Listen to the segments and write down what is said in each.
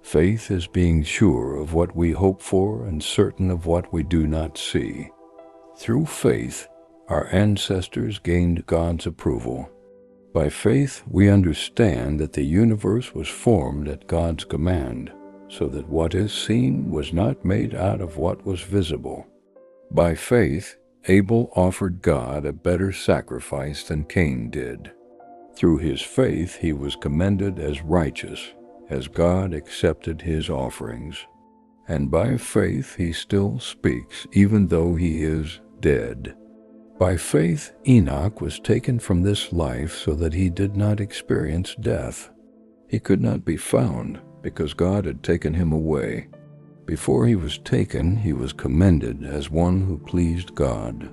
Faith is being sure of what we hope for and certain of what we do not see. Through faith, our ancestors gained God's approval. By faith, we understand that the universe was formed at God's command, so that what is seen was not made out of what was visible. By faith, Abel offered God a better sacrifice than Cain did. Through his faith, he was commended as righteous, as God accepted his offerings. And by faith, he still speaks, even though he is dead. By faith, Enoch was taken from this life so that he did not experience death. He could not be found because God had taken him away. Before he was taken, he was commended as one who pleased God.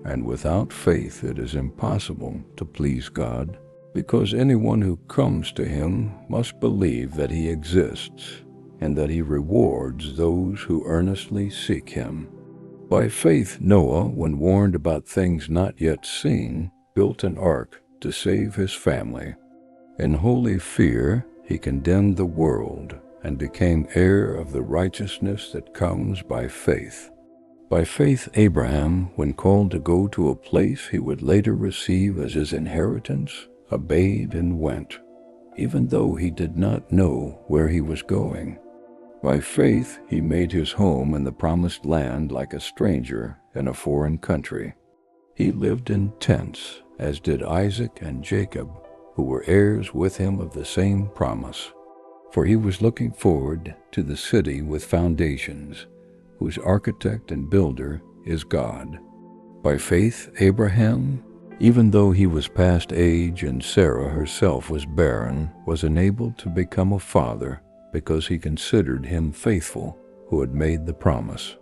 And without faith, it is impossible to please God, because anyone who comes to him must believe that he exists and that he rewards those who earnestly seek him. By faith, Noah, when warned about things not yet seen, built an ark to save his family. In holy fear, he condemned the world and became heir of the righteousness that comes by faith. By faith, Abraham, when called to go to a place he would later receive as his inheritance, obeyed and went, even though he did not know where he was going. By faith, he made his home in the promised land like a stranger in a foreign country. He lived in tents, as did Isaac and Jacob, who were heirs with him of the same promise. For he was looking forward to the city with foundations, whose architect and builder is God. By faith, Abraham, even though he was past age and Sarah herself was barren, was enabled to become a father because he considered him faithful who had made the promise.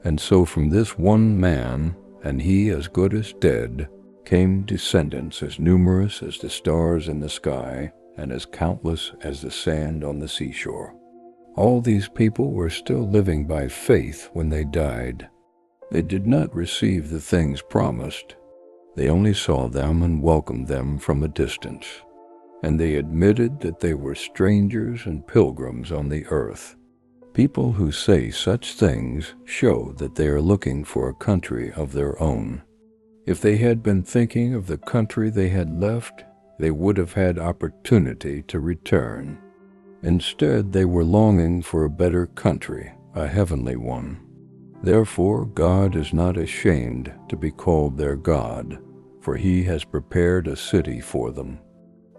And so from this one man, and he as good as dead, came descendants as numerous as the stars in the sky and as countless as the sand on the seashore. All these people were still living by faith when they died. They did not receive the things promised. They only saw them and welcomed them from a distance. And they admitted that they were strangers and pilgrims on the earth. People who say such things show that they are looking for a country of their own. If they had been thinking of the country they had left, they would have had opportunity to return. Instead, they were longing for a better country, a heavenly one. Therefore, God is not ashamed to be called their God, for he has prepared a city for them.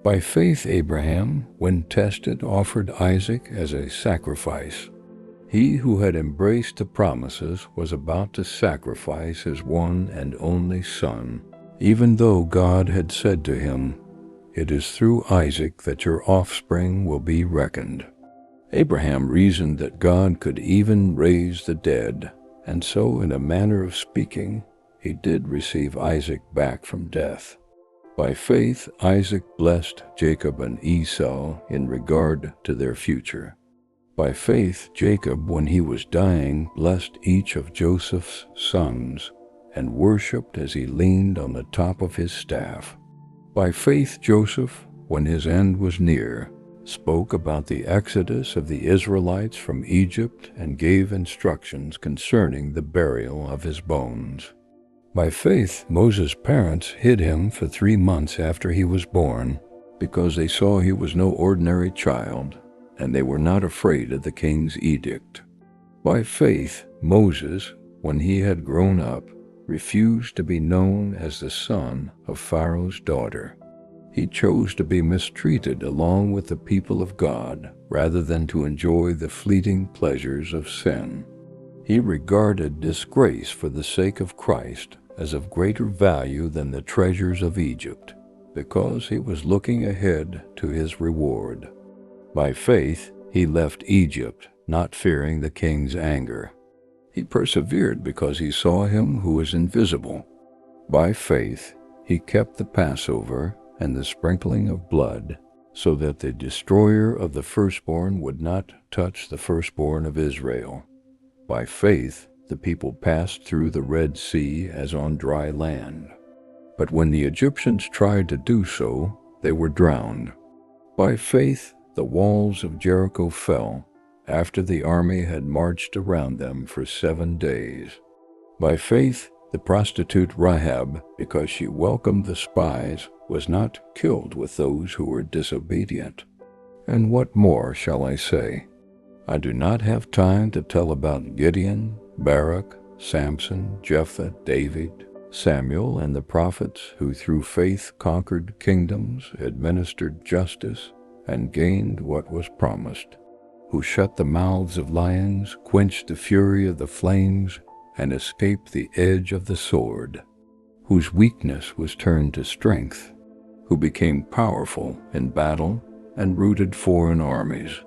By faith, Abraham, when tested, offered Isaac as a sacrifice. He who had embraced the promises was about to sacrifice his one and only son, even though God had said to him, "It is through Isaac that your offspring will be reckoned." Abraham reasoned that God could even raise the dead, and so, in a manner of speaking, he did receive Isaac back from death. By faith, Isaac blessed Jacob and Esau in regard to their future. By faith, Jacob, when he was dying, blessed each of Joseph's sons and worshipped as he leaned on the top of his staff. By faith, Joseph, when his end was near, spoke about the exodus of the Israelites from Egypt and gave instructions concerning the burial of his bones. By faith, Moses' parents hid him for 3 months after he was born, because they saw he was no ordinary child, and they were not afraid of the king's edict. By faith, Moses, when he had grown up, refused to be known as the son of Pharaoh's daughter. He chose to be mistreated along with the people of God, rather than to enjoy the fleeting pleasures of sin. He regarded disgrace for the sake of Christ as of greater value than the treasures of Egypt, because he was looking ahead to his reward. By faith, he left Egypt, not fearing the king's anger. He persevered because he saw him who is invisible. By faith, he kept the Passover and the sprinkling of blood, so that the destroyer of the firstborn would not touch the firstborn of Israel. By faith, the people passed through the Red Sea as on dry land. But when the Egyptians tried to do so, they were drowned. By faith, the walls of Jericho fell, after the army had marched around them for 7 days. By faith, the prostitute Rahab, because she welcomed the spies, was not killed with those who were disobedient. And what more shall I say? I do not have time to tell about Gideon, Barak, Samson, Jephthah, David, Samuel, and the prophets who through faith conquered kingdoms, administered justice, and gained what was promised, who shut the mouths of lions, quenched the fury of the flames, and escaped the edge of the sword, whose weakness was turned to strength, who became powerful in battle and routed foreign armies.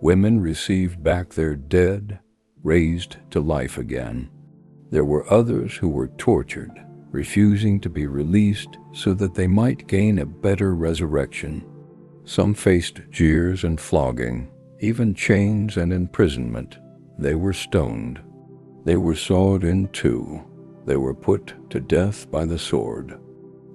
Women received back their dead, raised to life again. There were others who were tortured, refusing to be released so that they might gain a better resurrection. Some faced jeers and flogging, even chains and imprisonment. They were stoned. They were sawed in two. They were put to death by the sword.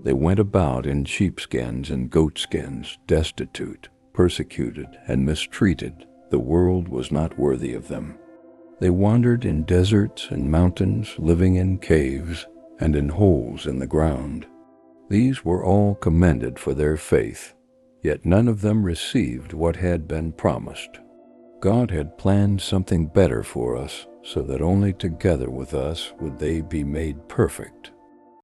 They went about in sheepskins and goatskins, destitute, persecuted, and mistreated. The world was not worthy of them. They wandered in deserts and mountains, living in caves and in holes in the ground. These were all commended for their faith, yet none of them received what had been promised. God had planned something better for us, so that only together with us would they be made perfect.